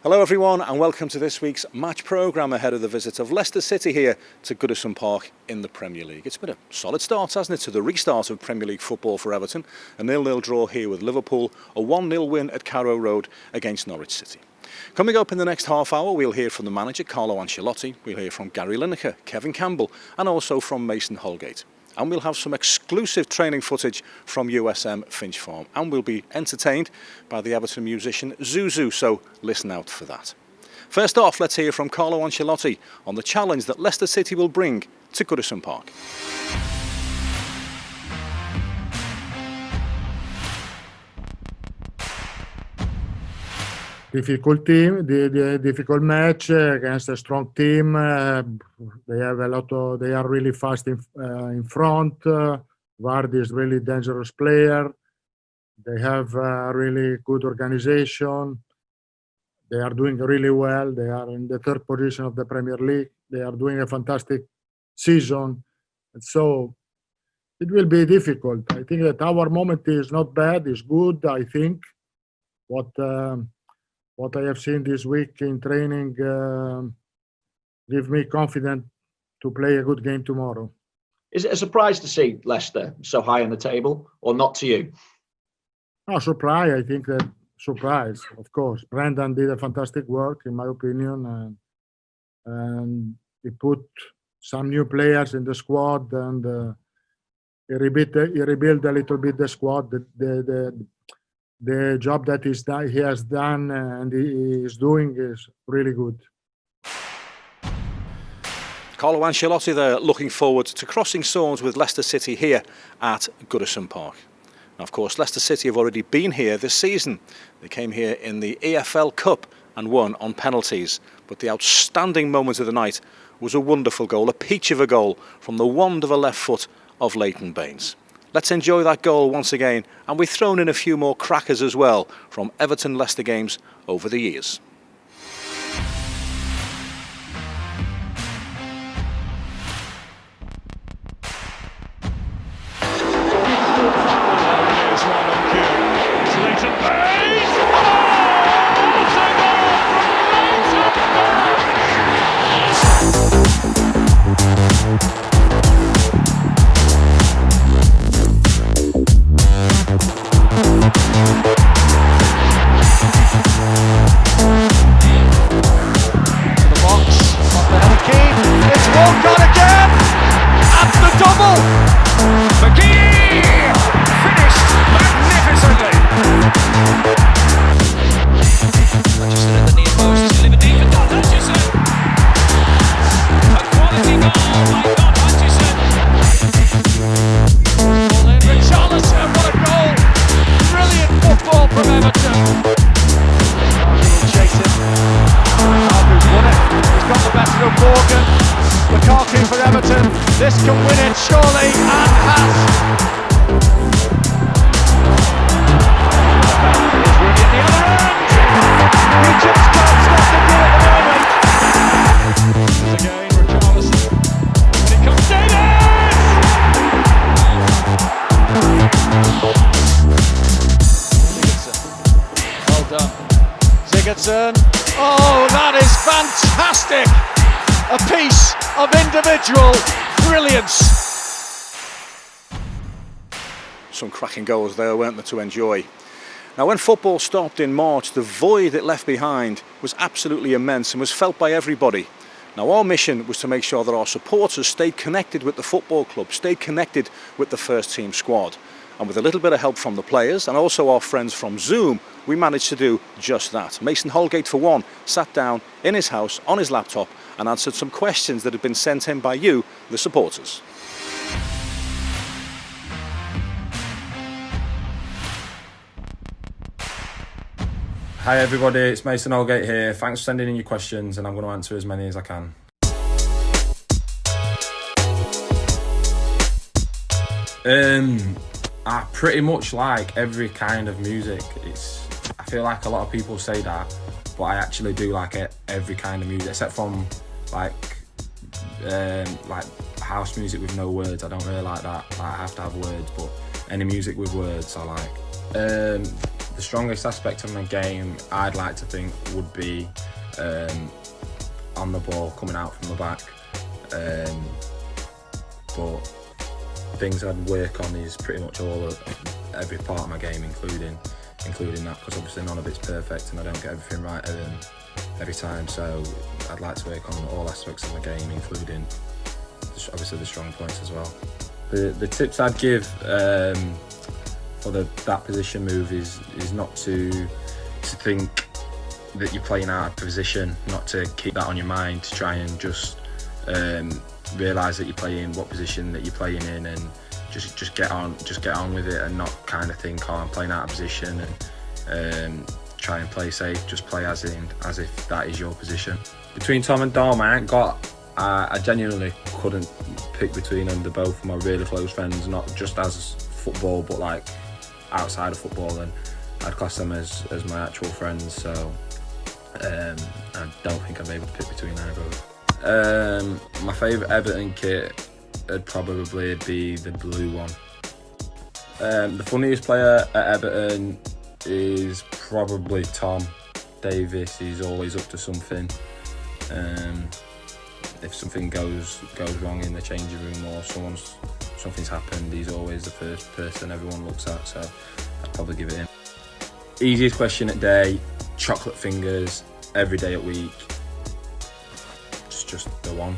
Hello everyone and welcome to this week's match programme ahead of the visit of Leicester City here to Goodison Park in the Premier League. It's been a solid start, hasn't it, to the restart of Premier League football for Everton. A 0-0 draw here with Liverpool, a 1-0 win at Carrow Road against Norwich City. Coming up in the next half hour, we'll hear from the manager Carlo Ancelotti, we'll hear from Gary Lineker, Kevin Campbell and also from Mason Holgate. And we'll have some exclusive training footage from USM Finch Farm. And we'll be entertained by the Everton musician Zuzu, so listen out for that. First off, let's hear from Carlo Ancelotti on the challenge that Leicester City will bring to Goodison Park. Difficult team, the difficult match against a strong team. They have they are really fast in front. Vardy is really dangerous player. They have a really good organization. They are doing really well. They are in the third position of the Premier League. They are doing a fantastic season. And so it will be difficult. I think that our moment is not bad. It's good. I think what I have seen this week in training give me confidence to play a good game tomorrow. Is it a surprise to see Leicester so high on the table, or not to you? No, surprise. I think that surprise, of course. Brendan did a fantastic work, in my opinion, and he put some new players in the squad, and he rebuilt a little bit the squad. The job that he has done and he is doing is really good. Carlo Ancelotti there, looking forward to crossing swords with Leicester City here at Goodison Park. Now, of course, Leicester City have already been here this season. They came here in the EFL Cup and won on penalties. But the outstanding moment of the night was a wonderful goal, a peach of a goal from the wand of a left foot of Leighton Baines. Let's enjoy that goal once again, and we've thrown in a few more crackers as well from Everton-Leicester games over the years. This can win it, surely, and has. There's Rooney at the other end. You just can't stop the ball at the moment. Again, Richarlison. And it comes Davis. Well done. Sigurdsson. Oh, that is fantastic. A piece of individual brilliance. Some cracking goals there, weren't there, to enjoy. Now, when football stopped in March, the void it left behind was absolutely immense and was felt by everybody. Now, our mission was to make sure that our supporters stayed connected with the football club, stayed connected with the first team squad. And with a little bit of help from the players and also our friends from Zoom, we managed to do just that. Mason Holgate, for one, sat down in his house on his laptop and answered some questions that had been sent in by you, the supporters. Hi everybody, it's Mason Holgate here. Thanks for sending in your questions and I'm going to answer as many as I can. I pretty much like every kind of music. I feel like a lot of people say that, but I actually do like every kind of music, except from like house music with no words. I don't really like that. I have to have words, but any music with words I like. The strongest aspect of my game, I'd like to think, would be on the ball, coming out from the back. But things I'd work on is pretty much every part of my game, including that, because obviously none of it's perfect and I don't get everything right every time. So I'd like to work on all aspects of my game, including obviously the strong points as well. The tips I'd give for that position move is not to think that you're playing out of position, not to keep that on your mind, to try and just realise that you're playing what position that you're playing in, and just get on with it, and not kind of think, oh, I'm playing out of position, and try and play safe. Just play as if that is your position. Between Tom and Dom, I genuinely couldn't pick between them. They're both my really close friends, not just as football, but like outside of football, and I'd class them as my actual friends. So I don't think I'd be able to pick between either of them. My favourite Everton kit would probably be the blue one. The funniest player at Everton is probably Tom Davis. He's always up to something. If something goes wrong in the changing room, or something's happened, he's always the first person everyone looks at, so I'd probably give it him. Easiest question at day, chocolate fingers, every day at week. It's just the one.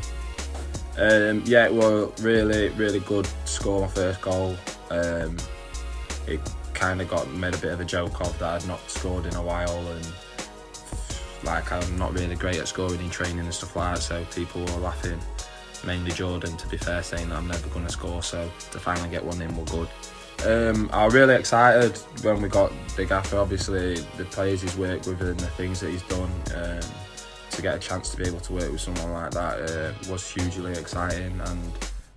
Yeah, it was really good to score my first goal. It kind of got made a bit of a joke of that I'd not scored in a while, and like I'm not really great at scoring in training and stuff like that, so people were laughing, mainly Jordan, to be fair, saying that I'm never going to score, so to finally get one in was good. I was really excited when we got Big Afro. Obviously the players he's worked with and the things that he's done, to get a chance to be able to work with someone like that was hugely exciting, and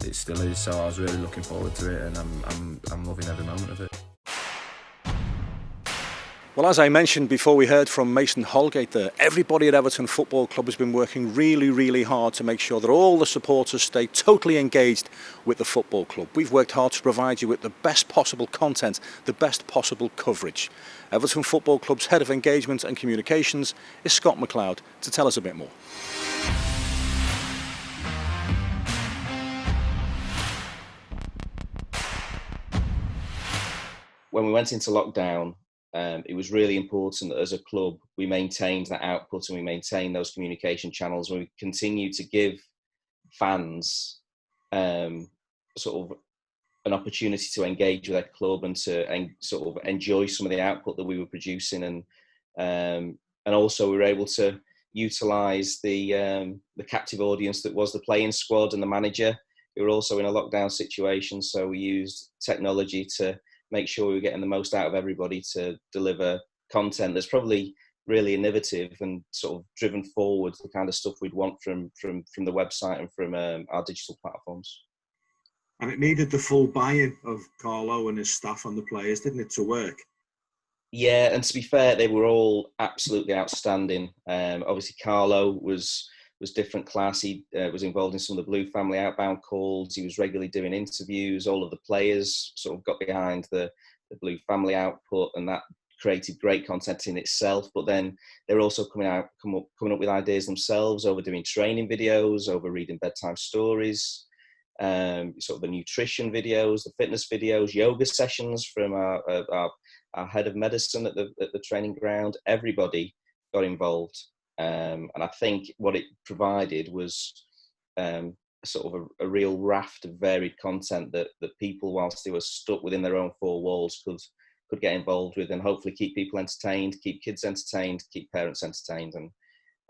it still is, so I was really looking forward to it, and I'm loving every moment of it. Well, as I mentioned before, we heard from Mason Holgate there. Everybody at Everton Football Club has been working really hard to make sure that all the supporters stay totally engaged with the football club. We've worked hard to provide you with the best possible content, the best possible coverage. Everton Football Club's Head of Engagement and Communications is Scott McLeod to tell us a bit more. When we went into lockdown, it was really important that as a club we maintained that output and we maintained those communication channels, and we continue to give fans sort of an opportunity to engage with their club and to sort of enjoy some of the output that we were producing, and also we were able to utilise the captive audience that was the playing squad and the manager, who were also in a lockdown situation. So we used technology to make sure we were getting the most out of everybody to deliver content that's probably really innovative and sort of driven forward the kind of stuff we'd want from the website and from our digital platforms. And it needed the full buy-in of Carlo and his staff and the players, didn't it, to work? Yeah, and to be fair, they were all absolutely outstanding. Obviously, Carlo was different class. He was involved in some of the Blue family outbound calls. He was regularly doing interviews. All of the players sort of got behind the Blue family output, and that created great content in itself. But then they were also coming up with ideas themselves, over doing training videos, over reading bedtime stories, sort of the nutrition videos, the fitness videos, yoga sessions from our head of medicine at the training ground. Everybody got involved. And I think what it provided was sort of a real raft of varied content that people, whilst they were stuck within their own four walls, could get involved with, and hopefully keep people entertained, keep kids entertained, keep parents entertained.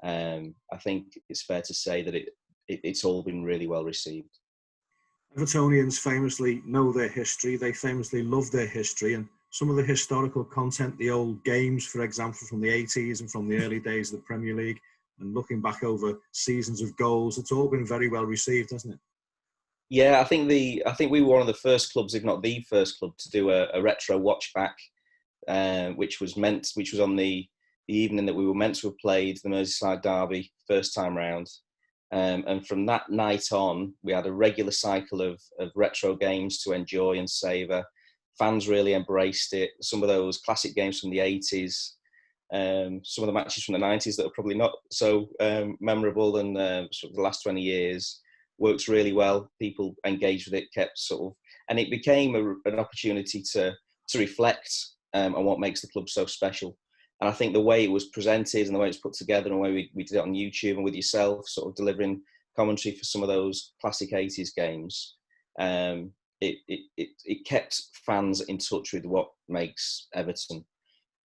And I think it's fair to say that it's all been really well received. Evertonians famously know their history. They famously love their history, and some of the historical content, the old games, for example, from the 80s and from the early days of the Premier League, and looking back over seasons of goals, it's all been very well received, hasn't it? Yeah, I think we were one of the first clubs, if not the first club, to do a retro watch back, which was on the evening that we were meant to have played the Merseyside derby first time round. And from that night on, we had a regular cycle of retro games to enjoy and savour fans really embraced it. Some of those classic games from the 80s, some of the matches from the 90s that are probably not so memorable than sort of the last 20 years, works really well. People engaged with it, kept sort of, and it became an opportunity to reflect on what makes the club so special. And I think the way it was presented and the way it was put together and the way we did it on YouTube and with yourself, sort of delivering commentary for some of those classic 80s games, it kept fans in touch with what makes Everton.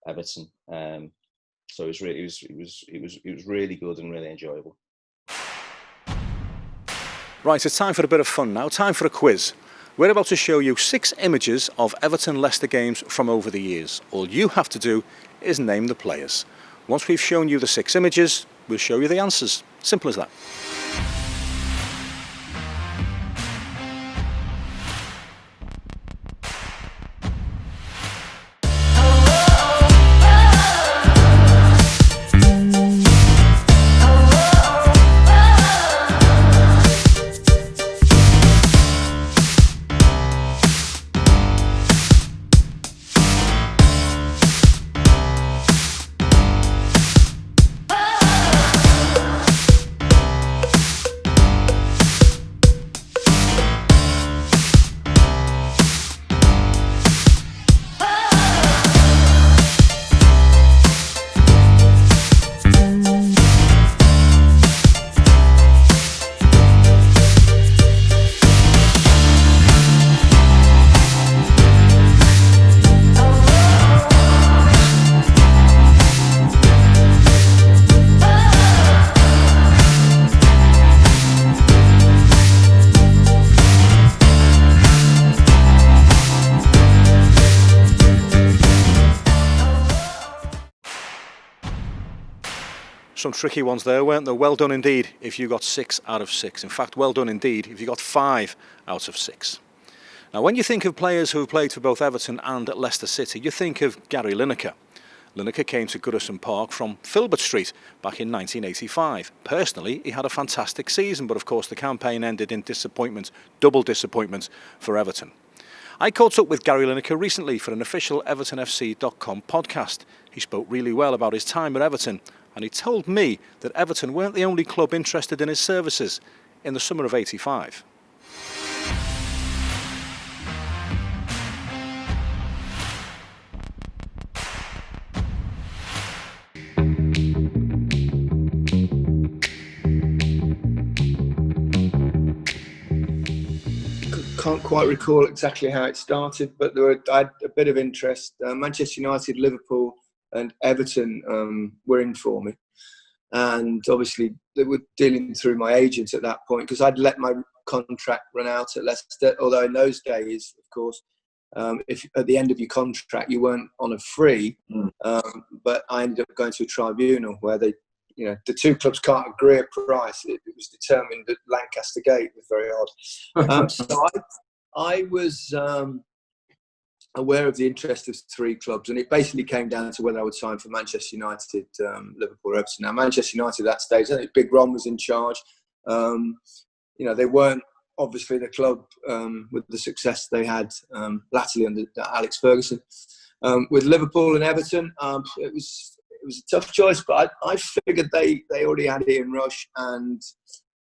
So it was really good and really enjoyable. Right, it's time for a bit of fun now. Time for a quiz. We're about to show you 6 images of Everton-Leicester games from over the years. All you have to do is name the players. Once we've shown you the 6 images, we'll show you the answers. Simple as that. Some tricky ones there, weren't there? Well done indeed if you got 6 out of 6. In fact, well done indeed if you got 5 out of 6. Now, when you think of players who have played for both Everton and Leicester City, you think of Gary Lineker. Lineker came to Goodison Park from Filbert Street back in 1985. Personally, he had a fantastic season, but of course the campaign ended in disappointment, double disappointment for Everton. I caught up with Gary Lineker recently for an official EvertonFC.com podcast. He spoke really well about his time at Everton, and he told me that Everton weren't the only club interested in his services in the summer of '85. Can't quite recall exactly how it started, but I had a bit of interest. Manchester United, Liverpool and Everton were in for me. And obviously they were dealing through my agents at that point because I'd let my contract run out at Leicester. Although in those days, of course, if at the end of your contract you weren't on a free, but I ended up going to a tribunal where they, you know, the two clubs can't agree a price. It was determined at Lancaster Gate. It was very odd. So I was aware of the interest of 3 clubs, and it basically came down to whether I would sign for Manchester United, Liverpool, or Everton. Now, Manchester United at that stage, I think Big Ron was in charge. You know, they weren't obviously the club with the success they had latterly under Alex Ferguson. With Liverpool and Everton, it was a tough choice, but I figured they already had Ian Rush, and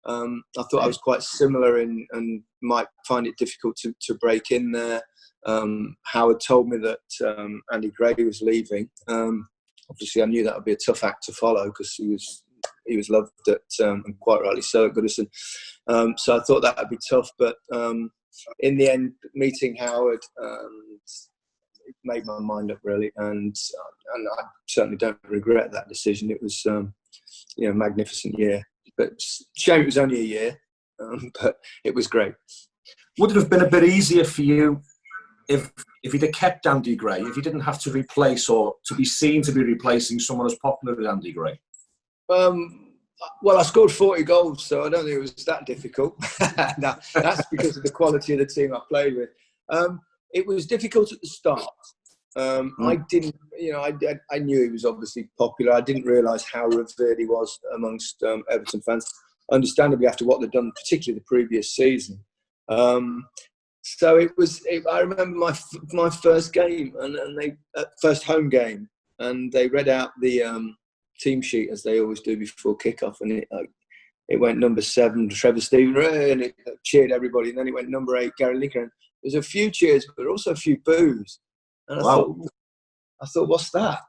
I thought I was quite similar and might find it difficult to break in there. Howard told me that Andy Gray was leaving. Obviously, I knew that would be a tough act to follow because he was loved at, and quite rightly so, at Goodison. So I thought that would be tough, but in the end, meeting Howard, it made my mind up really, and I certainly don't regret that decision. It was, a magnificent year. But shame it was only a year, but it was great. Would it have been a bit easier for you if you'd have kept Andy Gray, if you didn't have to replace or to be seen to be replacing someone as popular as Andy Gray? Well, I scored 40 goals, so I don't think it was that difficult. No, that's because of the quality of the team I played with. It was difficult at the start. I didn't, I knew he was obviously popular. I didn't realise how revered he was amongst Everton fans, understandably after what they'd done, particularly the previous season. So I remember my first game and they first home game, and they read out the team sheet as they always do before kickoff, and it went number 7, Trevor Stephen, and it cheered everybody, and then it went number 8, Gary Lineker. There's a few cheers, but also a few boos, and I thought, what's that?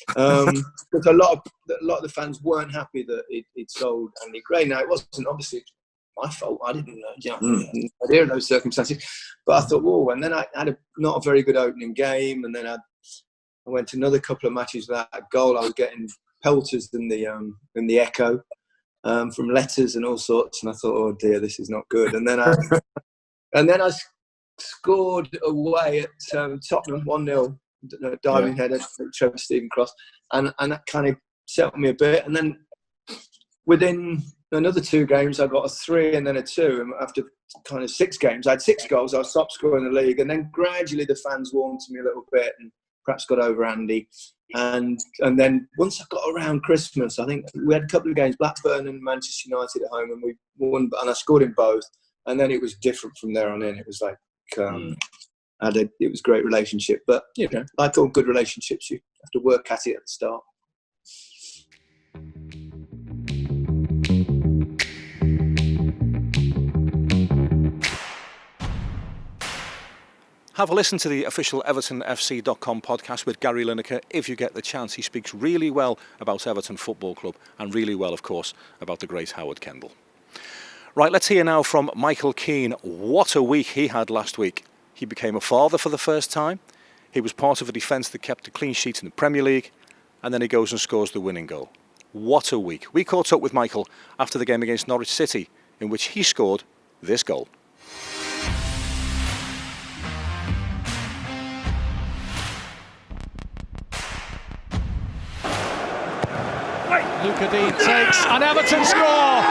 Because a lot of the fans weren't happy that he'd sold Andy Gray. Now it wasn't obviously my fault. I didn't know. I didn't idea of those circumstances. But I thought, whoa. And then I had not a very good opening game. And then I went to another couple of matches without a goal. I was getting pelters in the Echo from letters and all sorts. And I thought, oh dear, this is not good. And then I scored away at Tottenham 1-0, diving header, Trevor Stephen cross, and that kind of settled me a bit. And then within another 2 games, I got a 3 and then a 2. And after kind of 6 games, I had 6 goals. I was top scorer in the league. And then gradually the fans warmed to me a little bit and perhaps got over Andy. And then once I got around Christmas, I think we had a couple of games, Blackburn and Manchester United at home, and we won. And I scored in both. And then it was different from there on in. It was like it was a great relationship. But like all good relationships, you have to work at it at the start. Have a listen to the official EvertonFC.com podcast with Gary Lineker if you get the chance. He speaks really well about Everton Football Club and really well, of course, about the great Howard Campbell. Right, let's hear now from Michael Keane. What a week he had last week. He became a father for the first time. He was part of a defence that kept a clean sheet in the Premier League. And then he goes and scores the winning goal. What a week. We caught up with Michael after the game against Norwich City, in which he scored this goal. Luca Dean takes an Everton score.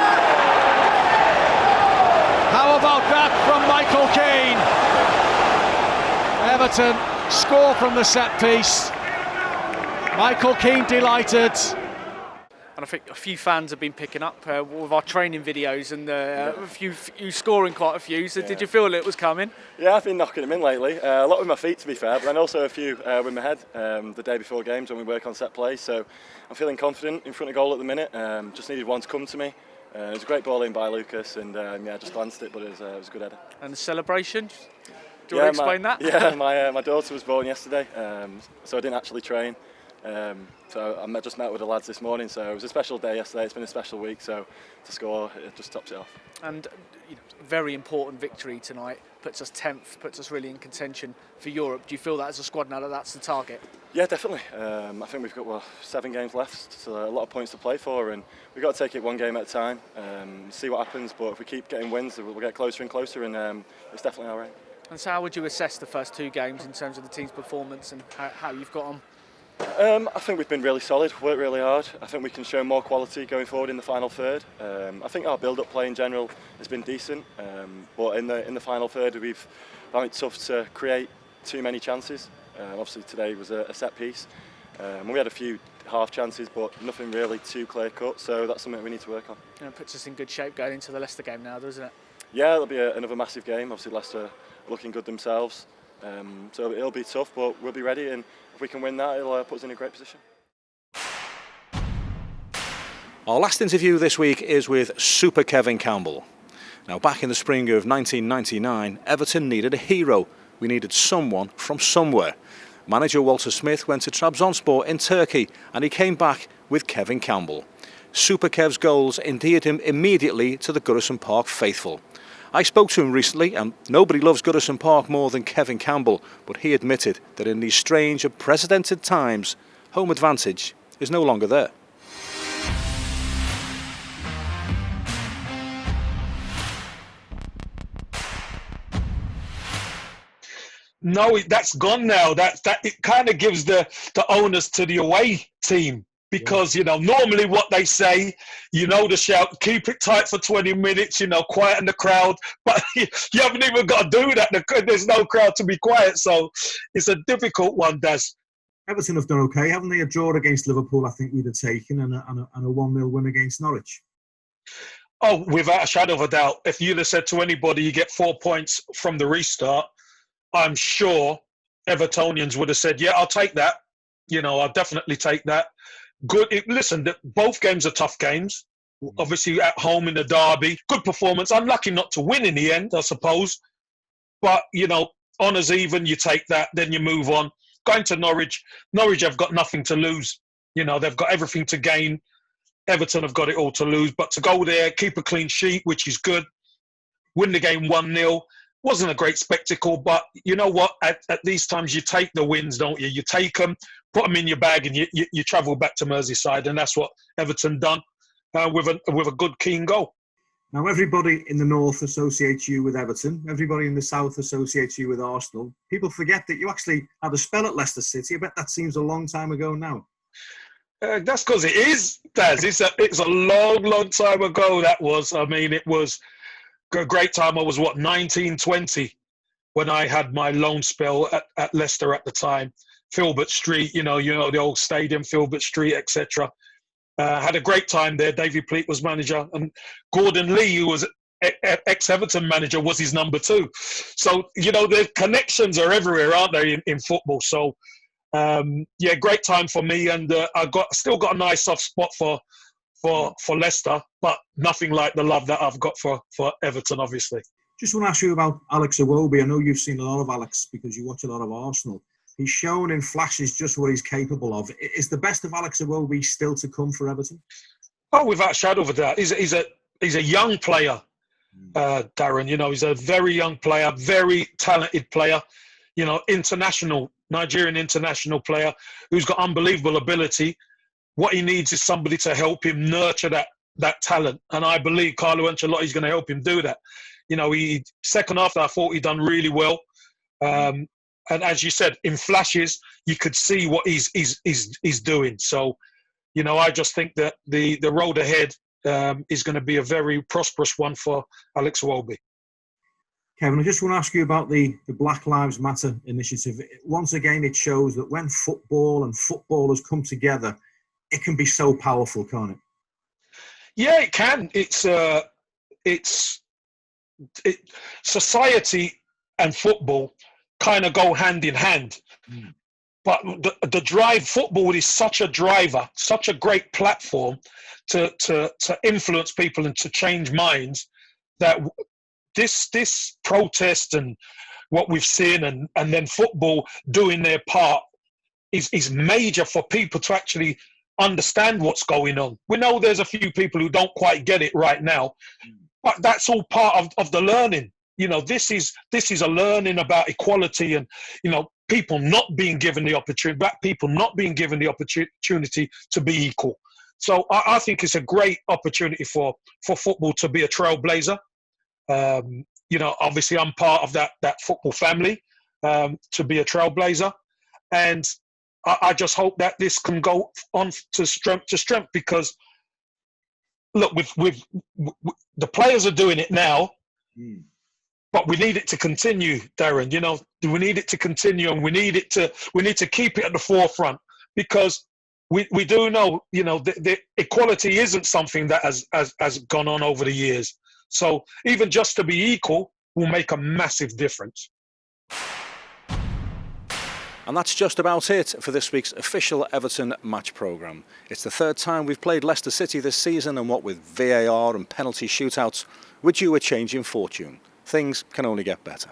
How about that from Michael Keane? Everton score from the set piece. Michael Keane delighted. And I think a few fans have been picking up with our training videos and a few scoring quite a few. So did you feel it was coming? Yeah, I've been knocking them in lately. A lot with my feet, to be fair, but then also a few with my head the day before games when we work on set play. So I'm feeling confident in front of goal at the minute. Just needed one to come to me. It was a great ball in by Lucas, and I just glanced it, but it was a good header. And the celebration? Do you want to explain that? Yeah, my daughter was born yesterday, so I didn't actually train. So I just met with the lads this morning, so it was a special day yesterday. It's been a special week, so to score, it just tops it off. And very important victory tonight, puts us 10th, puts us really in contention for Europe. Do you feel that as a squad now that's the target? Yeah, definitely. I think we've got 7 games left, so a lot of points to play for, and we've got to take it one game at a time, see what happens. But if we keep getting wins, we'll get closer and closer, and it's definitely all right. And so how would you assess the first 2 games in terms of the team's performance and how you've got on? I think we've been really solid, worked really hard. I think we can show more quality going forward in the final third. I think our build-up play in general has been decent, but in the final third we've found it tough to create too many chances. Obviously today was a set piece. We had a few half chances, but nothing really too clear cut, so that's something we need to work on. And it puts us in good shape going into the Leicester game now, doesn't it? Yeah, it'll be another massive game. Obviously Leicester are looking good themselves, so it'll be tough, but we'll be ready, and if we can win that, it'll put us in a great position. Our last interview this week is with Super Kevin Campbell. Now, back in the spring of 1999, Everton needed a hero. We needed someone from somewhere. Manager Walter Smith went to Trabzonspor in Turkey, and he came back with Kevin Campbell. Super Kev's goals endeared him immediately to the Goodison Park faithful. I spoke to him recently, and nobody loves Goodison Park more than Kevin Campbell, but he admitted that in these strange, unprecedented times, home advantage is no longer there. No, that's gone now. That it kind of gives the onus to the away team. Because, normally what they say, the shout, keep it tight for 20 minutes, quieten the crowd. But you haven't even got to do that. There's no crowd to be quiet. So it's a difficult one, Des. Everton have done okay, haven't they? A draw against Liverpool, I think we'd have taken, and a 1-0 win against Norwich. Oh, without a shadow of a doubt. If you'd have said to anybody you get 4 points from the restart, I'm sure Evertonians would have said, yeah, I'll take that. I'll definitely take that. Good. Listen, both games are tough games. Obviously, at home in the derby. Good performance. Unlucky not to win in the end, I suppose. But, honours even, you take that, then you move on. Going to Norwich. Norwich have got nothing to lose. They've got everything to gain. Everton have got it all to lose. But to go there, keep a clean sheet, which is good. Win the game 1-0. Wasn't a great spectacle, but you know what? At these times, you take the wins, don't you? You take them, put them in your bag, and you travel back to Merseyside, and that's what Everton done with a good Keane goal. Now, everybody in the north associates you with Everton. Everybody in the south associates you with Arsenal. People forget that you actually had a spell at Leicester City. I bet that seems a long time ago now. That's because it is, Daz. It's a long, long time ago, that was. I mean, it was a great time. I was, 19, 20 when I had my loan spell at Leicester at the time. Filbert Street, the old stadium, Filbert Street, etc. Had a great time there. Davy Pleat was manager. And Gordon Lee, who was ex-Everton manager, was his number 2. So, the connections are everywhere, aren't they, in football? So, great time for me. And still got a nice soft spot for Leicester, but nothing like the love that I've got for Everton, obviously. Just want to ask you about Alex Iwobi. I know you've seen a lot of Alex because you watch a lot of Arsenal. He's shown in flashes just what he's capable of. Is the best of Alex Iwobi still to come for Everton? Oh, without a shadow of a doubt. He's a young player, Darren. He's a very young player, very talented player. Nigerian international player who's got unbelievable ability. What he needs is somebody to help him nurture that talent. And I believe Carlo Ancelotti is going to help him do that. Second half, I thought he'd done really well. And as you said, in flashes, you could see what he's doing. So, I just think that the road ahead is going to be a very prosperous one for Alex Iwobi. Kevin, I just want to ask you about the Black Lives Matter initiative. Once again, it shows that when football and footballers come together, it can be so powerful, can't it? Yeah, it can. Society and football kind of go hand in hand. But the drive, football is such a driver, such a great platform to influence people and to change minds, that this protest and what we've seen and then football doing their part is major for people to actually understand what's going on. We know there's a few people who don't quite get it right now, but that's all part of the learning. This is a learning about equality and, people not being given the opportunity, black people not being given the opportunity to be equal. So I think it's a great opportunity for football to be a trailblazer. Obviously I'm part of that football family, to be a trailblazer. And I just hope that this can go on to strength to strength, because look, with the players are doing it now, but we need it to continue, Darren. We need it to continue, and we need to keep it at the forefront, because we do know, the equality isn't something that has gone on over the years. So even just to be equal will make a massive difference. And that's just about it for this week's official Everton match programme. It's the third time we've played Leicester City this season, and what with VAR and penalty shootouts, we're due a change in fortune. Things can only get better.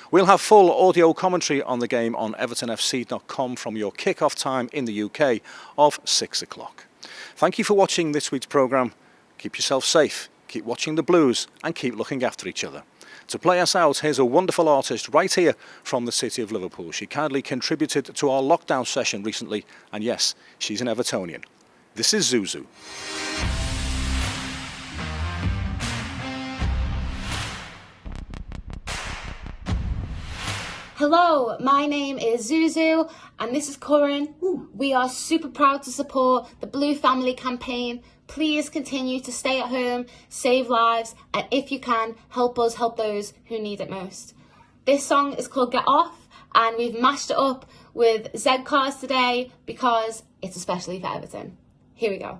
We'll have full audio commentary on the game on evertonfc.com from your kick-off time in the UK of 6 o'clock. Thank you for watching this week's programme. Keep yourself safe, keep watching the Blues, and keep looking after each other. To play us out, here's a wonderful artist right here from the city of Liverpool. She kindly contributed to our lockdown session recently, and yes, she's an Evertonian. This is Zuzu. Hello, my name is Zuzu and this is Corin. We are super proud to support the Blue Family campaign. Please continue to stay at home, save lives, and if you can, help us help those who need it most. This song is called Get Off, and we've mashed it up with Z Cars today because it's especially for Everton. Here we go.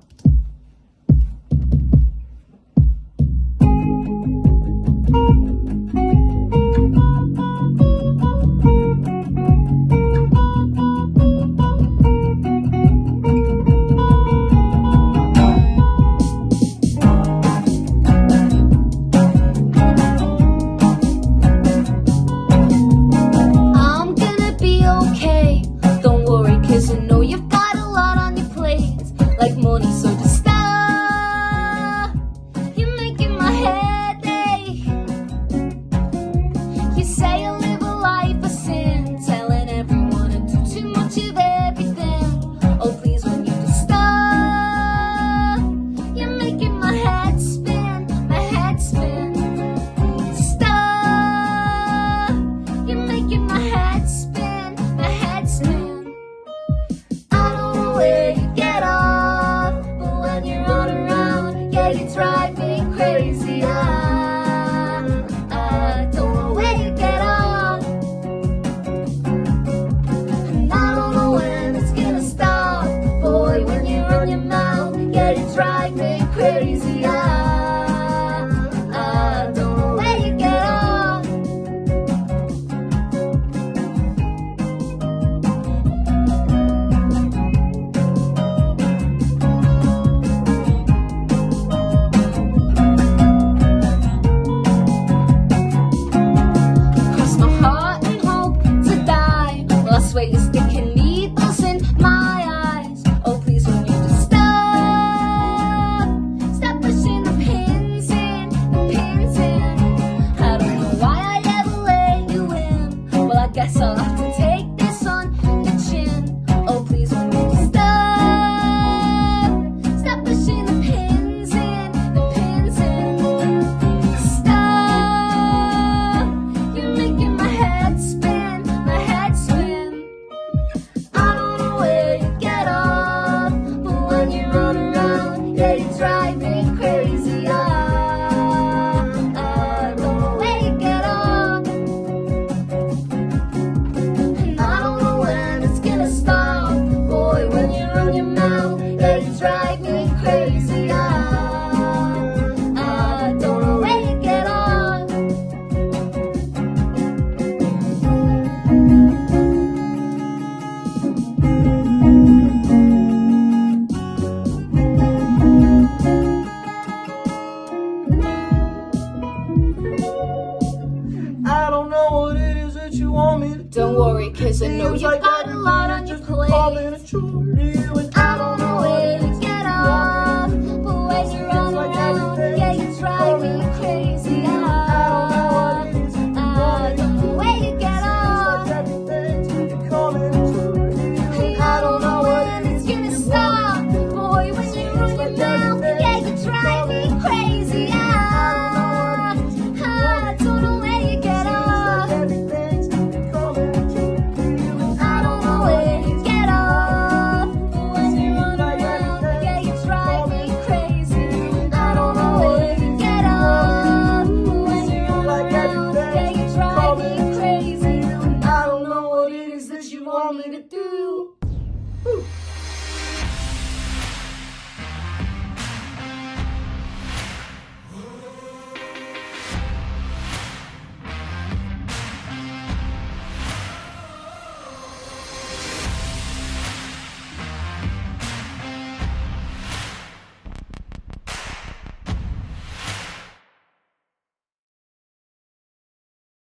Don't worry, cause I know you've got a lot on your plate.